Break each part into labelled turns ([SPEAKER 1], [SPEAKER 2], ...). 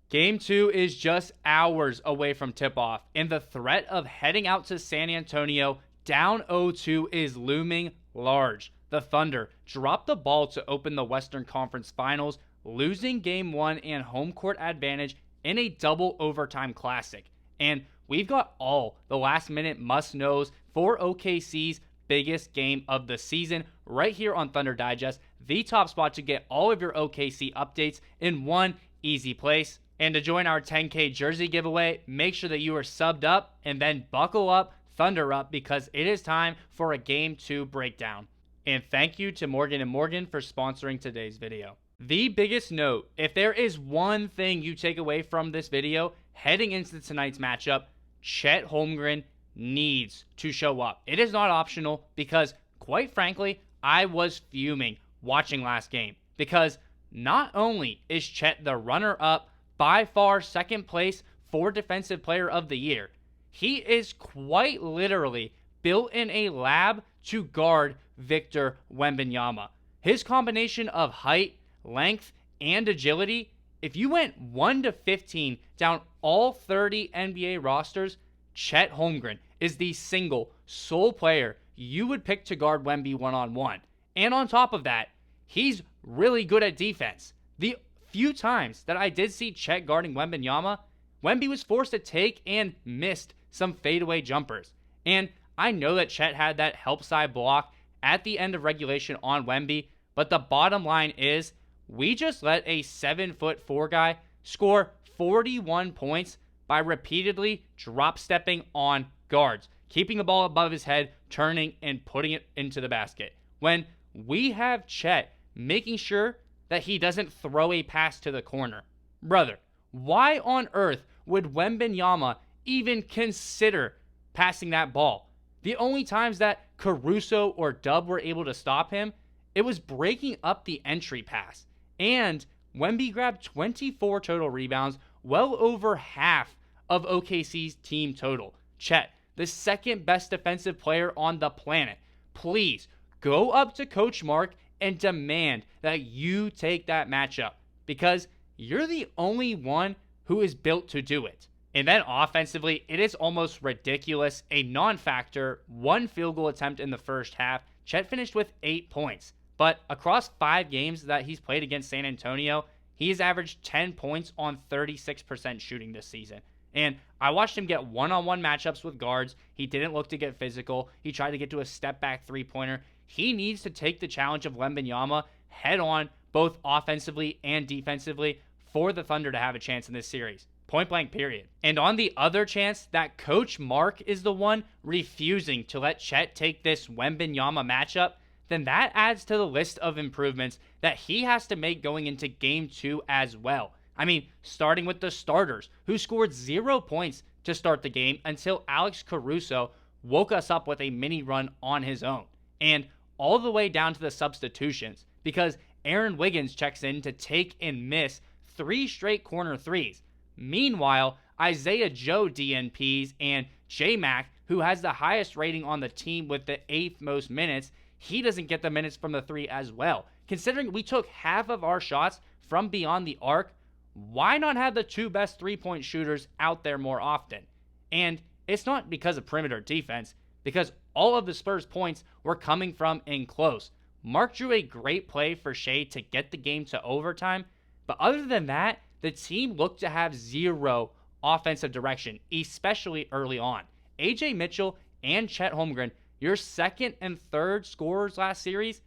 [SPEAKER 1] Game 2 is just hours away from tip-off, and the threat of heading out to San Antonio down 0-2 is looming large. The Thunder dropped the ball to open the Western Conference Finals, losing Game 1 and home court advantage in a double overtime classic. And we've got all the last-minute must-knows for OKC's biggest game of the season right here on Thunder Digest, the top spot to get all of your OKC updates in one easy place. And to join our 10K jersey giveaway, make sure that you are subbed up and then buckle up, Thunder up, because it is time for a Game 2 breakdown. And thank you to Morgan & Morgan for sponsoring today's video. The biggest note, if there is one thing you take away from this video heading into tonight's matchup, Chet Holmgren needs to show up. It is not optional because, quite frankly, I was fuming watching last game because not only is Chet the runner-up, by far second place for Defensive Player of the Year, he is quite literally built in a lab to guard Victor Wembanyama. His combination of height, length, and agility, if you went 1 to 15 down all 30 NBA rosters, Chet Holmgren is the single sole player you would pick to guard Wemby one-on-one. And on top of that, he's really good at defense. The few times that I did see Chet guarding Wembanyama, Wemby was forced to take and missed some fadeaway jumpers. And I know that Chet had that help side block at the end of regulation on Wemby, but the bottom line is we just let a 7'4" guy score 41 points by repeatedly drop-stepping on guards, keeping the ball above his head, turning, and putting it into the basket. When we have Chet making sure that he doesn't throw a pass to the corner. Brother, why on earth would Wembanyama even consider passing that ball? The only times that Caruso or Dub were able to stop him, it was breaking up the entry pass. And Wemby grabbed 24 total rebounds, well over half of OKC's team total. Chet, the second best defensive player on the planet, please go up to Coach Mark and demand that you take that matchup because you're the only one who is built to do it. And then offensively, it is almost ridiculous. A non-factor, 1 field goal attempt in the first half. Chet finished with 8 points. But across 5 games that he's played against San Antonio, he has averaged 10 points on 36% shooting this season. And I watched him get one-on-one matchups with guards. He didn't look to get physical. He tried to get to a step-back three-pointer. He needs to take the challenge of Wembanyama head-on, both offensively and defensively, for the Thunder to have a chance in this series. Point blank, period. And on the other chance that Coach Mark is the one refusing to let Chet take this Wembanyama matchup, then that adds to the list of improvements that he has to make going into Game 2 as well. I mean, starting with the starters, who scored 0 points to start the game until Alex Caruso woke us up with a mini run on his own. And all the way down to the substitutions, because Aaron Wiggins checks in to take and miss 3 straight corner threes. Meanwhile, Isaiah Joe DNPs and J-Mac, who has the highest rating on the team with the 8th most minutes, he doesn't get the minutes from the 3 as well. Considering we took half of our shots from beyond the arc, why not have the 2 best 3-point shooters out there more often? And it's not because of perimeter defense, because all of the Spurs' points were coming from in close. Mark drew a great play for Shai to get the game to overtime, but other than that, the team looked to have 0 offensive direction, especially early on. AJ Mitchell and Chet Holmgren, your second and third scorers last series,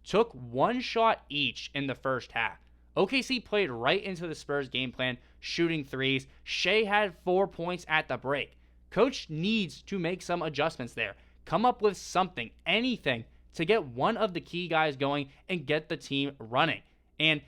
[SPEAKER 1] took 1 shot each in the first half. OKC played right into the Spurs game plan, shooting threes. Shai had 4 points at the break. Coach needs to make some adjustments there. Come up with something, anything, to get one of the key guys going and get the team running. And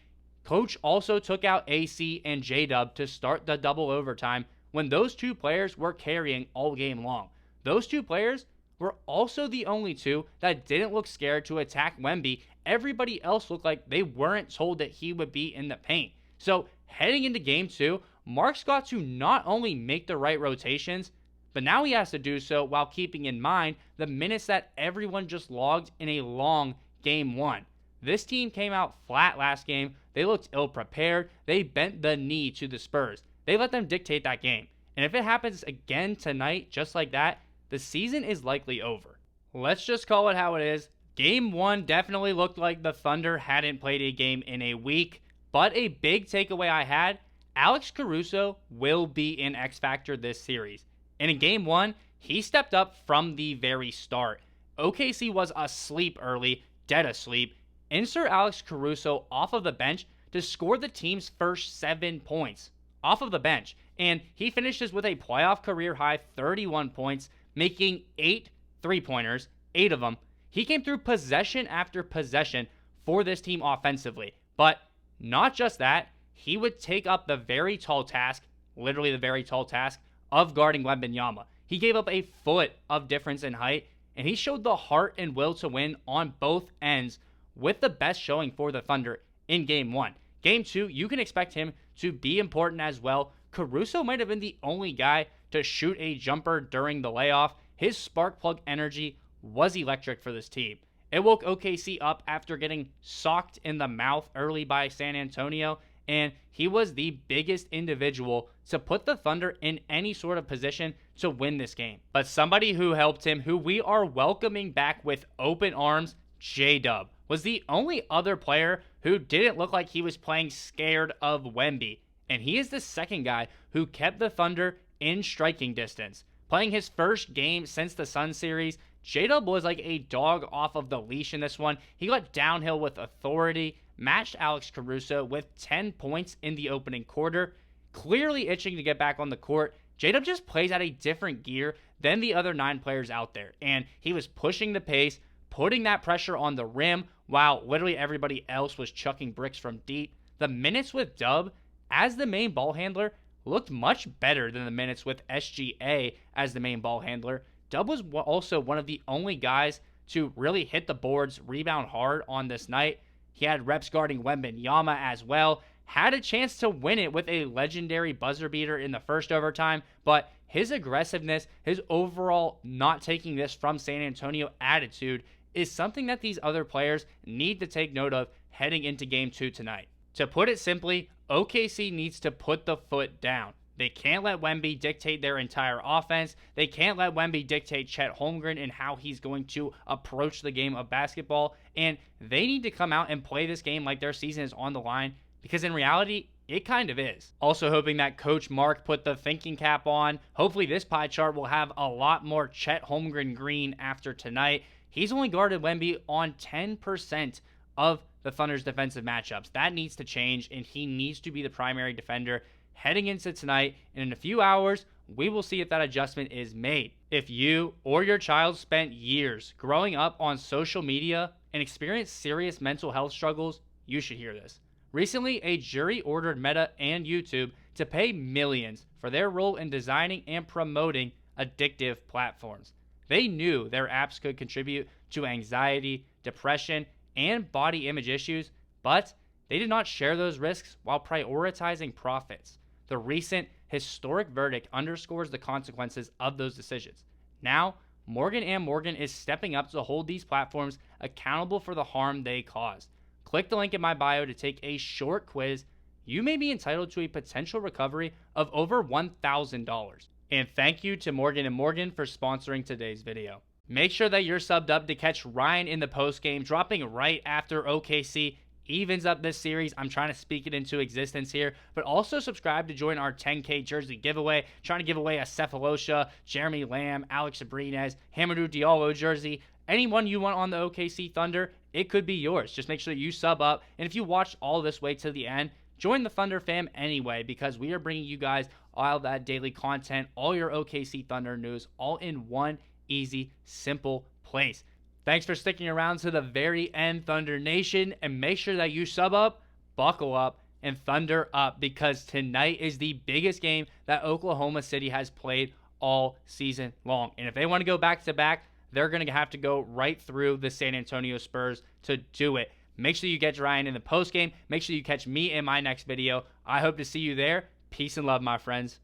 [SPEAKER 1] Coach also took out AC and JDub to start the double overtime when those 2 players were carrying all game long. Those 2 players were also the only 2 that didn't look scared to attack Wemby. Everybody else looked like they weren't told that he would be in the paint. So heading into Game 2, Mark's got to not only make the right rotations, but now he has to do so while keeping in mind the minutes that everyone just logged in a long Game 1. This team came out flat last game. They looked ill-prepared. They bent the knee to the Spurs. They let them dictate that game. And if it happens again tonight, just like that, the season is likely over. Let's just call it how it is. Game 1 definitely looked like the Thunder hadn't played a game in a week. But a big takeaway I had, Alex Caruso will be an X factor this series. And in Game 1, he stepped up from the very start. OKC was asleep early, dead asleep. Insert Alex Caruso off of the bench to score the team's first 7 points. Off of the bench. And he finishes with a playoff career high 31 points, making 8 3-pointers, 8 of them. He came through possession after possession for this team offensively. But not just that, he would take up the very tall task, literally the very tall task, of guarding Wembanyama. He gave up a foot of difference in height, and he showed the heart and will to win on both ends with the best showing for the Thunder in Game 1. Game 2, you can expect him to be important as well. Caruso might have been the only guy to shoot a jumper during the layoff. His spark plug energy was electric for this team. It woke OKC up after getting socked in the mouth early by San Antonio, and he was the biggest individual to put the Thunder in any sort of position to win this game. But somebody who helped him, who we are welcoming back with open arms, JDub, was the only other player who didn't look like he was playing scared of Wemby. And he is the second guy who kept the Thunder in striking distance. Playing his first game since the Sun series, JDub was like a dog off of the leash in this one. He got downhill with authority, matched Alex Caruso with 10 points in the opening quarter. Clearly itching to get back on the court, JDub just plays at a different gear than the other 9 players out there. And he was pushing the pace, putting that pressure on the rim while literally everybody else was chucking bricks from deep. The minutes with Dub as the main ball handler looked much better than the minutes with SGA as the main ball handler. Dub was also one of the only guys to really hit the boards, rebound hard on this night. He had reps guarding Wembanyama as well. Had a chance to win it with a legendary buzzer beater in the first overtime, but his aggressiveness, his overall not taking this from San Antonio attitude is something that these other players need to take note of heading into Game 2 tonight. To put it simply, OKC needs to put the foot down. They can't let Wemby dictate their entire offense. They can't let Wemby dictate Chet Holmgren and how he's going to approach the game of basketball. And they need to come out and play this game like their season is on the line, because in reality, it kind of is. Also hoping that Coach Mark put the thinking cap on. Hopefully this pie chart will have a lot more Chet Holmgren green after tonight. He's only guarded Wemby on 10% of the Thunder's defensive matchups. That needs to change, and he needs to be the primary defender heading into tonight. And in a few hours, we will see if that adjustment is made. If you or your child spent years growing up on social media and experienced serious mental health struggles, you should hear this. Recently, a jury ordered Meta and YouTube to pay millions for their role in designing and promoting addictive platforms. They knew their apps could contribute to anxiety, depression, and body image issues, but they did not share those risks while prioritizing profits. The recent historic verdict underscores the consequences of those decisions. Now, Morgan & Morgan is stepping up to hold these platforms accountable for the harm they caused. Click the link in my bio to take a short quiz. You may be entitled to a potential recovery of over $1,000. And thank you to Morgan & Morgan for sponsoring today's video. Make sure that you're subbed up to catch Ryan in the postgame, dropping right after OKC evens up this series. I'm trying to speak it into existence here, but also subscribe to join our 10K jersey giveaway. Trying to give away a Cephalosha, Jeremy Lamb, Alex Abrines, Hamidou Diallo jersey. Anyone you want on the OKC Thunder, it could be yours. Just make sure that you sub up. And if you watched all this way to the end, join the Thunder fam anyway, because we are bringing you guys all that daily content, all your OKC Thunder news, all in one easy, simple place. Thanks for sticking around to the very end, Thunder Nation, and make sure that you sub up, buckle up, and Thunder up, because tonight is the biggest game that Oklahoma City has played all season long. And if they want to go back-to-back, they're going to have to go right through the San Antonio Spurs to do it. Make sure you catch Ryan in the postgame. Make sure you catch me in my next video. I hope to see you there. Peace and love, my friends.